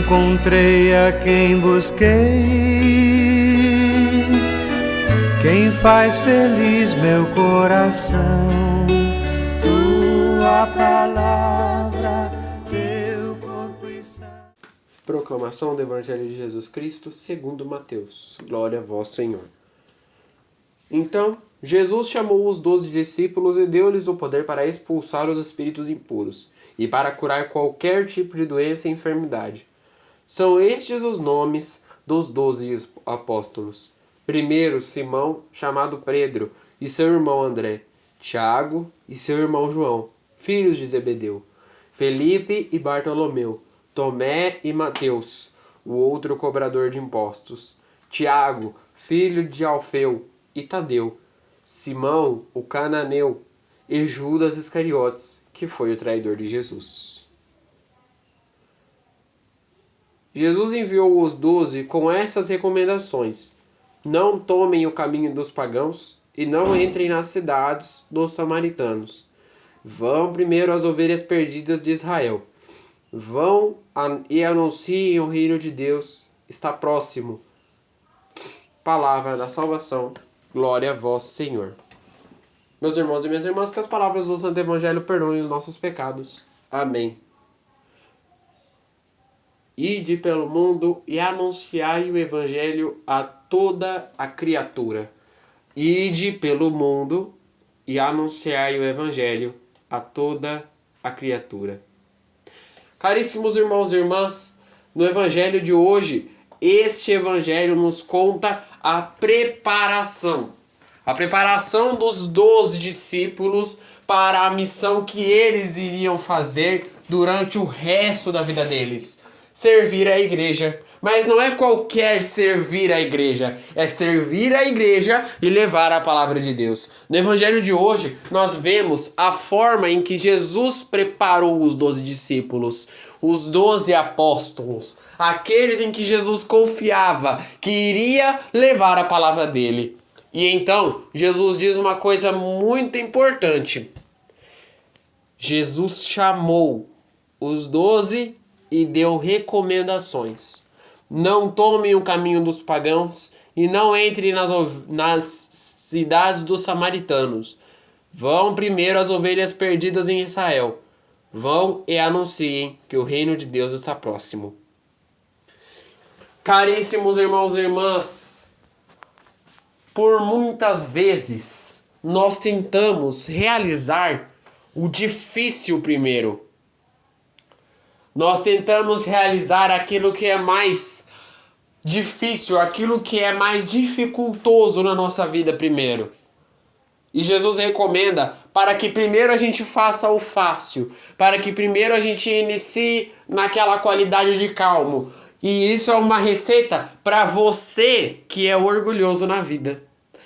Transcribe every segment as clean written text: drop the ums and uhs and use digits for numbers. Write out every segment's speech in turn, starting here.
encontrei a quem busquei, quem faz feliz meu coração. Tua palavra, teu corpo e sangue. Proclamação do Evangelho de Jesus Cristo segundo Mateus. Glória a vós, Senhor. Então, Jesus chamou os 12 discípulos e deu-lhes o poder para expulsar os espíritos impuros e para curar qualquer tipo de doença e enfermidade. São estes os nomes dos 12 apóstolos. Primeiro, Simão, chamado Pedro, e seu irmão André. Tiago e seu irmão João, filhos de Zebedeu. Felipe e Bartolomeu. Tomé e Mateus, o outro cobrador de impostos. Tiago, filho de Alfeu, e Tadeu. Simão, o cananeu, e Judas Iscariotes, que foi o traidor de Jesus. Jesus enviou os 12 com essas recomendações: não tomem o caminho dos pagãos e não entrem nas cidades dos samaritanos. Vão primeiro às ovelhas perdidas de Israel. Vão e anunciem o reino de Deus está próximo. Palavra da salvação. Glória a vós, Senhor. Meus irmãos e minhas irmãs, que as palavras do Santo Evangelho perdoem os nossos pecados. Amém. Ide pelo mundo e anunciai o Evangelho a toda a criatura. Ide pelo mundo e anunciai o Evangelho a toda a criatura. Caríssimos irmãos e irmãs, no Evangelho de hoje, este Evangelho nos conta a preparação dos 12 discípulos para a missão que eles iriam fazer durante o resto da vida deles. Servir a igreja. Mas não é qualquer servir a igreja. É servir a igreja e levar a palavra de Deus. No Evangelho de hoje, nós vemos a forma em que Jesus preparou os 12 discípulos, os 12 apóstolos, aqueles em que Jesus confiava que iria levar a palavra dele. E então, Jesus diz uma coisa muito importante. Jesus chamou os 12 e deu recomendações. Não tomem o caminho dos pagãos e não entrem nas cidades dos samaritanos. Vão primeiro às ovelhas perdidas em Israel. Vão e anunciem que o reino de Deus está próximo. Caríssimos irmãos e irmãs, por muitas vezes nós tentamos realizar o difícil primeiro. Nós tentamos realizar aquilo que é mais difícil, aquilo que é mais dificultoso na nossa vida primeiro. E Jesus recomenda para que primeiro a gente faça o fácil, para que primeiro a gente inicie naquela qualidade de calmo. E isso é uma receita para você que é orgulhoso na vida.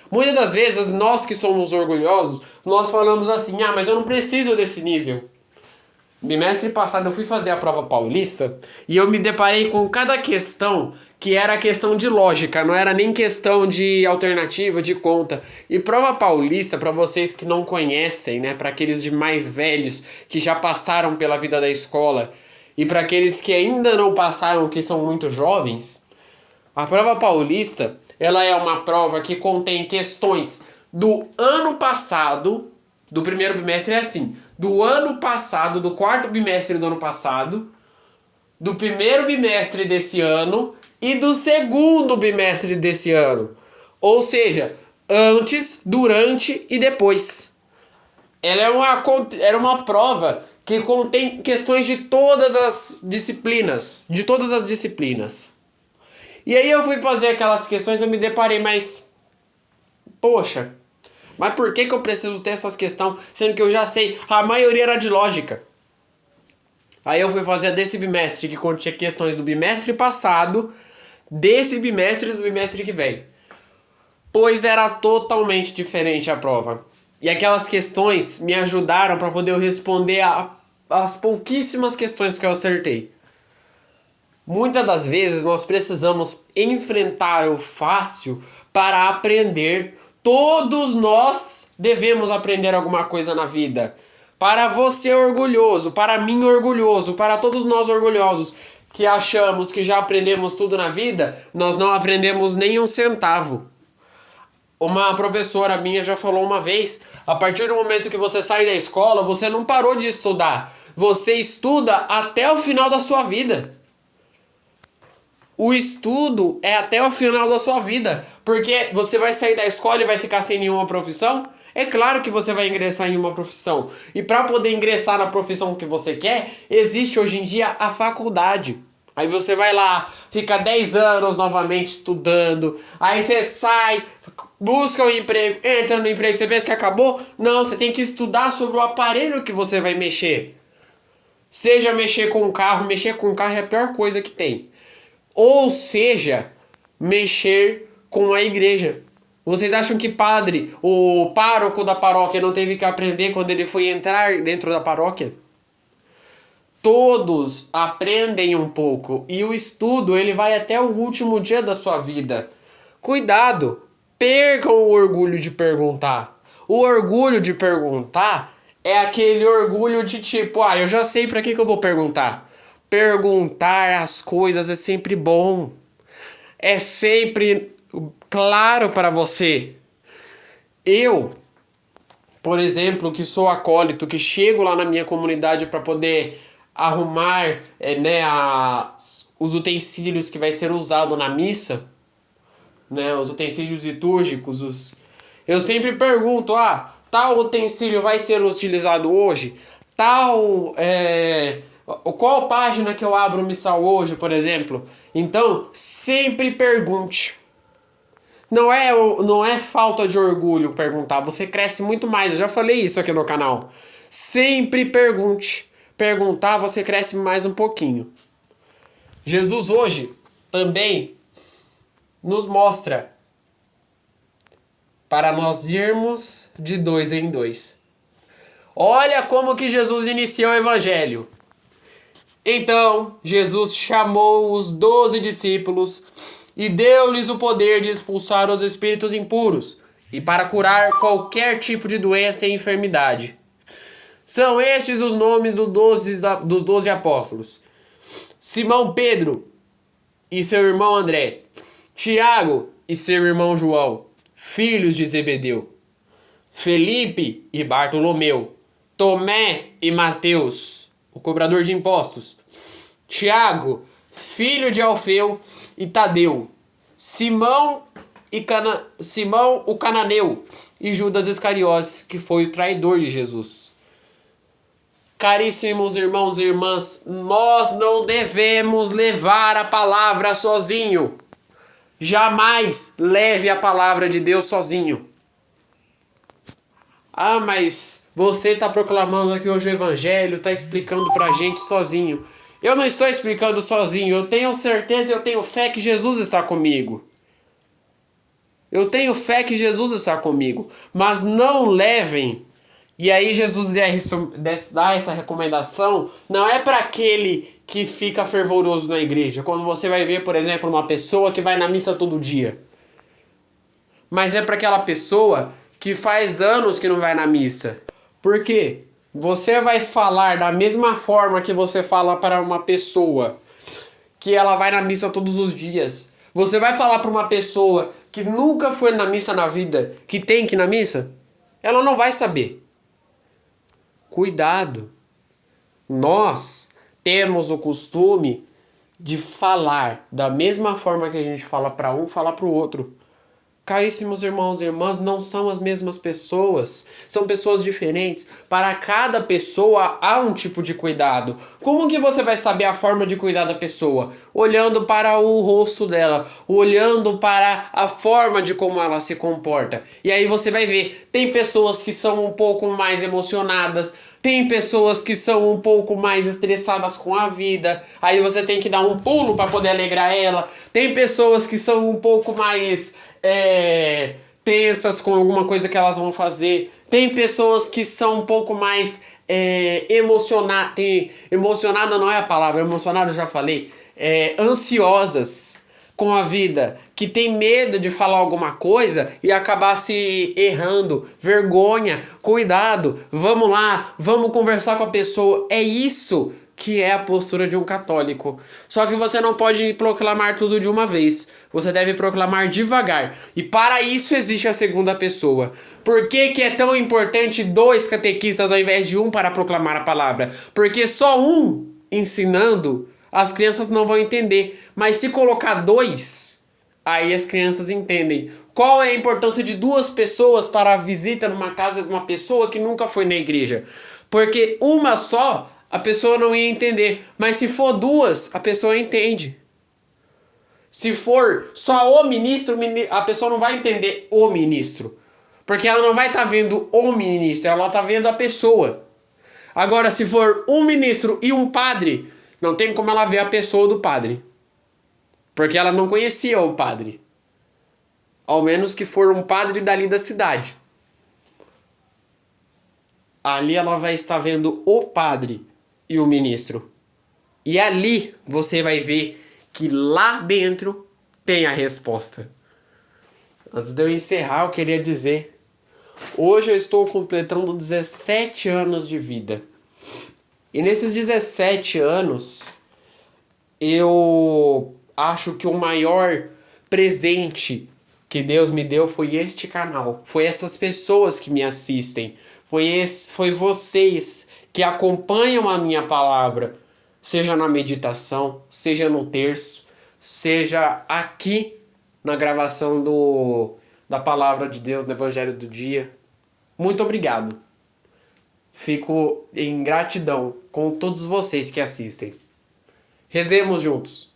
Muitas das vezes, nós que somos orgulhosos, nós falamos assim: mas eu não preciso desse nível. No bimestre passado eu fui fazer a prova paulista e eu me deparei com cada questão que era questão de lógica, não era nem questão de alternativa, de conta. E prova paulista, para vocês que não conhecem, né, para aqueles de mais velhos que já passaram pela vida da escola e para aqueles que ainda não passaram, que são muito jovens, a prova paulista, ela é uma prova que contém questões do ano passado. Do primeiro bimestre é assim: do ano passado, do quarto bimestre do ano passado, do primeiro bimestre desse ano e do segundo bimestre desse ano. Ou seja, antes, durante e depois. Ela era uma prova que contém questões de todas as disciplinas. E aí eu fui fazer aquelas questões e eu me deparei, mas por que eu preciso ter essas questões, sendo que eu já sei? A maioria era de lógica. Aí eu fui fazer a desse bimestre, que continha questões do bimestre passado, desse bimestre e do bimestre que vem. Pois era totalmente diferente a prova. E aquelas questões me ajudaram para poder eu responder as pouquíssimas questões que eu acertei. Muitas das vezes nós precisamos enfrentar o fácil para aprender. Todos nós devemos aprender alguma coisa na vida. Para você orgulhoso, para mim orgulhoso, para todos nós orgulhosos. que achamos que já aprendemos tudo na vida, nós não aprendemos nem um centavo. Uma professora minha já falou uma vez, a partir do momento que você sai da escola, você não parou de estudar. Você estuda até o final da sua vida. O estudo é até o final da sua vida. Porque você vai sair da escola e vai ficar sem nenhuma profissão? É claro que você vai ingressar em uma profissão. E para poder ingressar na profissão que você quer, existe hoje em dia a faculdade. Aí você vai lá, fica 10 anos novamente estudando. Aí você sai, busca um emprego, entra no emprego, você pensa que acabou? Não, você tem que estudar sobre o aparelho que você vai mexer. Seja mexer com o carro é a pior coisa que tem. Ou seja, mexer com a igreja. Vocês acham que o pároco da paróquia não teve que aprender quando ele foi entrar dentro da paróquia? Todos aprendem um pouco e o estudo ele vai até o último dia da sua vida. Cuidado, percam o orgulho de perguntar. O orgulho de perguntar é aquele orgulho de tipo, eu já sei pra que eu vou perguntar. Perguntar as coisas é sempre bom. É sempre claro para você. Eu, por exemplo, que sou acólito, que chego lá na minha comunidade para poder arrumar os utensílios que vai ser usado na missa, os utensílios litúrgicos, eu sempre pergunto, tal utensílio vai ser utilizado hoje? Qual página que eu abro o missal hoje, por exemplo? Então, sempre pergunte. Não é falta de orgulho perguntar, você cresce muito mais, eu já falei isso aqui no canal. Sempre pergunte. Perguntar, você cresce mais um pouquinho. Jesus hoje também nos mostra para nós irmos de 2 em 2. Olha como que Jesus iniciou o evangelho. Então, Jesus chamou os 12 discípulos e deu-lhes o poder de expulsar os espíritos impuros e para curar qualquer tipo de doença e enfermidade. São estes os nomes dos 12 apóstolos: Simão Pedro e seu irmão André, Tiago e seu irmão João, filhos de Zebedeu, Felipe e Bartolomeu, Tomé e Mateus, o cobrador de impostos, Tiago, filho de Alfeu e Tadeu, Simão o cananeu e Judas Iscariotes, que foi o traidor de Jesus. Caríssimos irmãos e irmãs, nós não devemos levar a palavra sozinho. Jamais leve a palavra de Deus sozinho. Mas você está proclamando aqui hoje o evangelho, está explicando pra gente sozinho. Eu não estou explicando sozinho, eu tenho certeza, eu tenho fé que Jesus está comigo. Eu tenho fé que Jesus está comigo. Mas não levem. E aí Jesus dá essa recomendação, não é para aquele que fica fervoroso na igreja. Quando você vai ver, por exemplo, uma pessoa que vai na missa todo dia. Mas é para aquela pessoa que faz anos que não vai na missa. Por quê? Você vai falar da mesma forma que você fala para uma pessoa que ela vai na missa todos os dias. Você vai falar para uma pessoa que nunca foi na missa na vida, que tem que ir na missa? Ela não vai saber. Cuidado. Nós temos o costume de falar da mesma forma que a gente fala para um, falar para o outro. Caríssimos irmãos e irmãs, não são as mesmas pessoas. São pessoas diferentes. Para cada pessoa há um tipo de cuidado. Como que você vai saber a forma de cuidar da pessoa? Olhando para o rosto dela. Olhando para a forma de como ela se comporta. E aí você vai ver. Tem pessoas que são um pouco mais emocionadas. Tem pessoas que são um pouco mais estressadas com a vida. Aí você tem que dar um pulo para poder alegrar ela. Tem pessoas que são um pouco mais tensas com alguma coisa que elas vão fazer. Tem pessoas que são um pouco mais emocionadas. Emocionada não é a palavra, emocionada eu já falei. Ansiosas com a vida, que tem medo de falar alguma coisa e acabar se errando. Vergonha, cuidado, vamos lá, vamos conversar com a pessoa. É isso que é a postura de um católico. Só que você não pode proclamar tudo de uma vez. Você deve proclamar devagar. E para isso existe a segunda pessoa. Por que que é tão importante 2 catequistas ao invés de um para proclamar a palavra? Porque só um ensinando, as crianças não vão entender. Mas se colocar 2, aí as crianças entendem. Qual é a importância de 2 pessoas para a visita numa casa de uma pessoa que nunca foi na igreja? Porque uma só, a pessoa não ia entender. Mas se for 2, a pessoa entende. Se for só o ministro, a pessoa não vai entender o ministro. Porque ela não vai estar vendo o ministro, ela está vendo a pessoa. Agora, se for um ministro e um padre, não tem como ela ver a pessoa do padre. Porque ela não conhecia o padre. Ao menos que for um padre dali da cidade. Ali ela vai estar vendo o padre e o ministro. E ali você vai ver que lá dentro tem a resposta. Antes de eu encerrar, eu queria dizer: hoje eu estou completando 17 anos de vida. E nesses 17 anos, eu acho que o maior presente que Deus me deu foi este canal. Foi essas pessoas que me assistem. Foi vocês que acompanham a minha palavra. Seja na meditação, seja no terço, seja aqui na gravação da palavra de Deus, do Evangelho do Dia. Muito obrigado. Fico em gratidão com todos vocês que assistem. Rezemos juntos.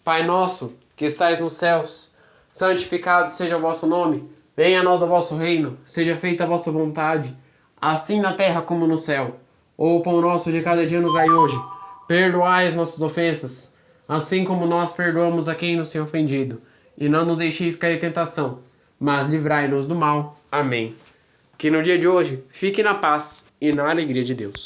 Pai nosso, que estais nos céus, santificado seja o vosso nome. Venha a nós o vosso reino. Seja feita a vossa vontade, assim na terra como no céu. O pão nosso de cada dia nos dai hoje. Perdoai as nossas ofensas, assim como nós perdoamos a quem nos tem ofendido. E não nos deixeis cair em tentação, mas livrai-nos do mal. Amém. Que no dia de hoje fique na paz e na alegria de Deus.